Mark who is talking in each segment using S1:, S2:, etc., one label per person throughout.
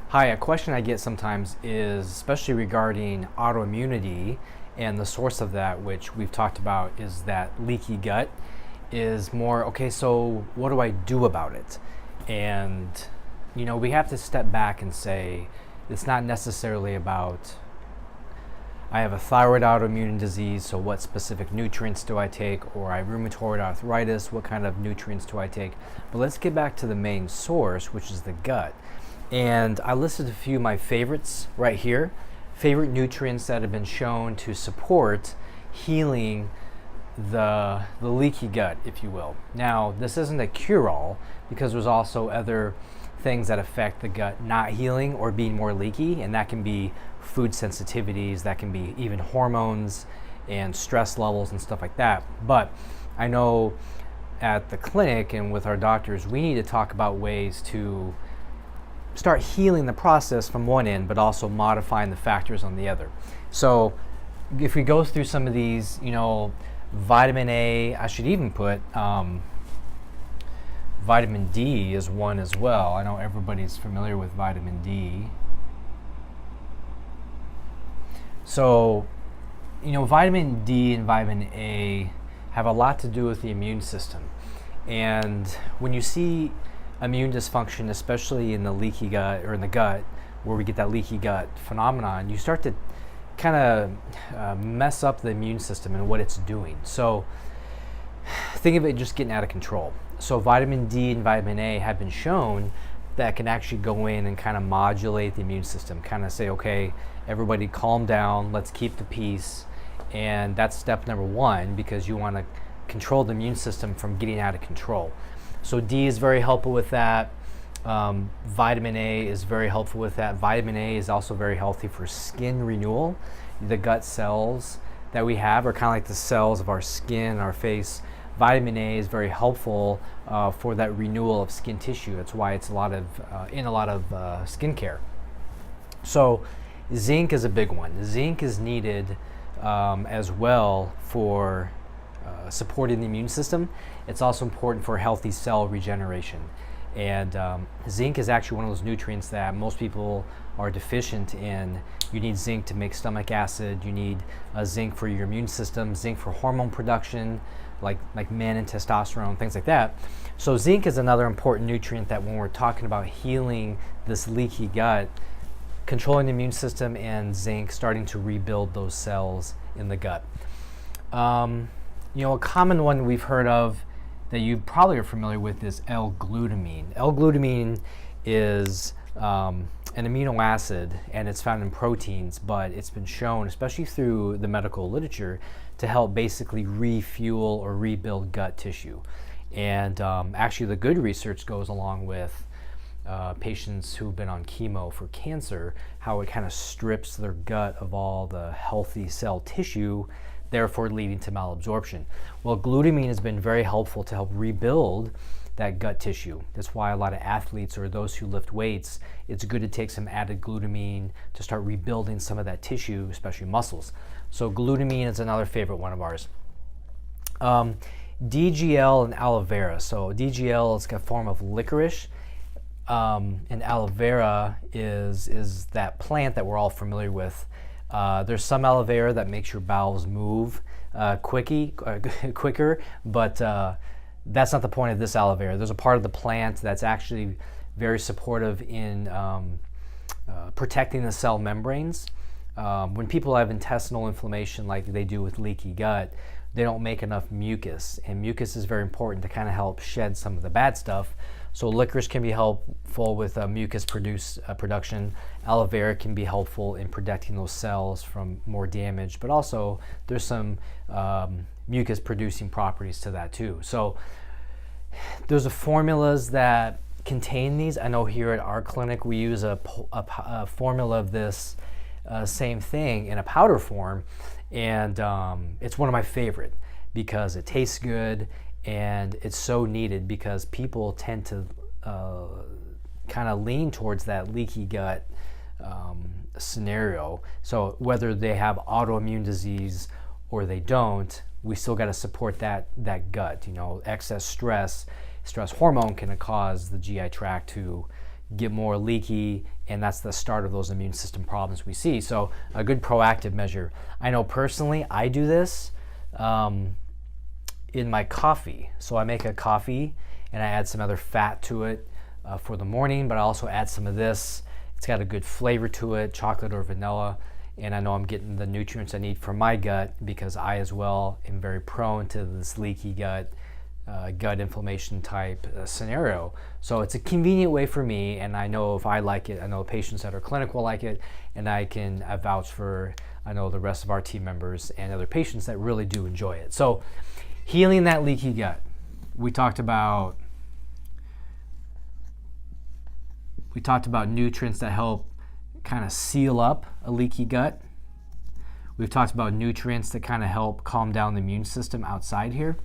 S1: Hi, a question I get sometimes is, especially regarding autoimmunity, and the source of that, which we've talked about, is that leaky gut, is more, okay, so what do I do about it? And, we have to step back and say, it's not necessarily about, I have a thyroid autoimmune disease, so what specific nutrients do I take? Or I have rheumatoid arthritis, what kind of nutrients do I take? But let's get back to the main source, which is the gut. And I listed a few of my favorites right here, favorite nutrients that have been shown to support healing the leaky gut, if you will. Now, this isn't a cure-all, because there's also other things that affect the gut not healing or being more leaky, and that can be food sensitivities, that can be even hormones and stress levels and stuff like that. But I know at the clinic and with our doctors, we need to talk about ways to start healing the process from one end, but also modifying the factors on the other. So if we go through some of these, vitamin A, I should even put vitamin D is one as well. I know everybody's familiar with vitamin D. So, vitamin D and vitamin A have a lot to do with the immune system. And when you see immune dysfunction, especially in the leaky gut or in the gut, where we get that leaky gut phenomenon, you start to kind of mess up the immune system and what it's doing. So think of it just getting out of control. So vitamin D and vitamin A have been shown that can actually go in and kind of modulate the immune system, kind of say, okay, everybody calm down, let's keep the peace. And that's step number one, because you want to control the immune system from getting out of control. So D is very helpful with that. Vitamin A is very helpful with that. Vitamin A is also very healthy for skin renewal. The gut cells that we have are kind of like the cells of our skin, our face. Vitamin A is very helpful for that renewal of skin tissue. That's why it's in a lot of skincare. So zinc is a big one. Zinc is needed as well for supporting the immune system. It's also important for healthy cell regeneration. And zinc is actually one of those nutrients that most people are deficient in. You need zinc to make stomach acid. You need zinc for your immune system, zinc for hormone production, like men and testosterone, things like that. So zinc is another important nutrient that when we're talking about healing this leaky gut, controlling the immune system, and zinc starting to rebuild those cells in the gut. A common one we've heard of that you probably are familiar with is L-Glutamine. L-Glutamine is an amino acid, and it's found in proteins, but it's been shown, especially through the medical literature, to help basically refuel or rebuild gut tissue. And actually the good research goes along with patients who've been on chemo for cancer, how it kind of strips their gut of all the healthy cell tissue, therefore leading to malabsorption. Well, glutamine has been very helpful to help rebuild that gut tissue. That's why a lot of athletes or those who lift weights, it's good to take some added glutamine to start rebuilding some of that tissue, especially muscles. So glutamine is another favorite one of ours. DGL and aloe vera. So DGL is a form of licorice, and aloe vera is that plant that we're all familiar with. There's some aloe vera that makes your bowels move quicker, but that's not the point of this aloe vera. There's a part of the plant that's actually very supportive in protecting the cell membranes. When people have intestinal inflammation like they do with leaky gut, they don't make enough mucus, and mucus is very important to kind of help shed some of the bad stuff. So licorice can be helpful with mucus production. Aloe vera can be helpful in protecting those cells from more damage, but also there's some mucus producing properties to that too. So there's formulas that contain these. I know here at our clinic we use a formula of this same thing in a powder form, and it's one of my favorite because it tastes good and it's so needed, because people tend to kind of lean towards that leaky gut scenario. So whether they have autoimmune disease or they don't, we still got to support that gut. You know, excess stress hormone can cause the GI tract to get more leaky, and that's the start of those immune system problems we see. So a good proactive measure. I know personally I do this in my coffee. So I make a coffee and I add some other fat to it for the morning, but I also add some of this. It's got a good flavor to it, chocolate or vanilla, and I know I'm getting the nutrients I need for my gut, because I as well am very prone to this leaky gut, gut inflammation type scenario. So it's a convenient way for me, and I know if I like it, I know patients that are clinical like it, and I can vouch for, I know the rest of our team members and other patients that really do enjoy it. So healing that leaky gut. We talked about nutrients that help kind of seal up a leaky gut. We've talked about nutrients that kind of help calm down the immune system outside here.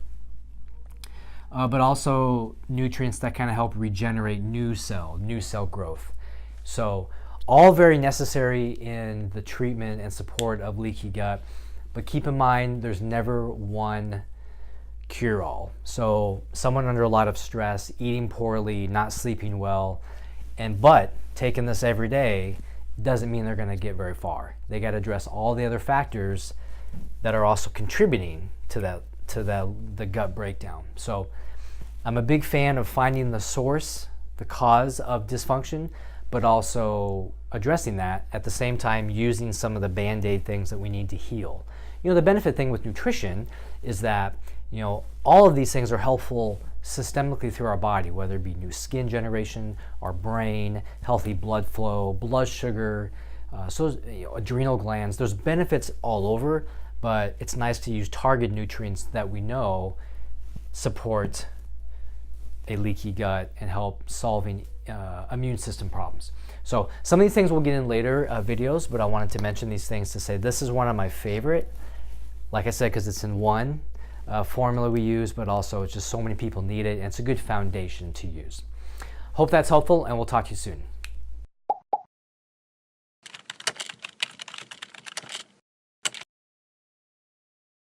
S1: But also nutrients that kind of help regenerate new cell growth. So all very necessary in the treatment and support of leaky gut. But keep in mind, there's never one cure-all. So someone under a lot of stress, eating poorly, not sleeping well, but taking this every day doesn't mean they're going to get very far. They got to address all the other factors that are also contributing to the gut breakdown. So I'm a big fan of finding the source, the cause of dysfunction, but also addressing that at the same time, using some of the Band-Aid things that we need to heal. You know, the benefit thing with nutrition is that, you know, all of these things are helpful systemically through our body, whether it be new skin generation, our brain, healthy blood flow, blood sugar, adrenal glands. There's benefits all over, but it's nice to use targeted nutrients that we know support a leaky gut and help solving immune system problems. So some of these things we'll get in later videos, but I wanted to mention these things to say this is one of my favorite, like I said, because it's in one formula we use, but also it's just so many people need it, and it's a good foundation to use. Hope that's helpful, and we'll talk to you soon.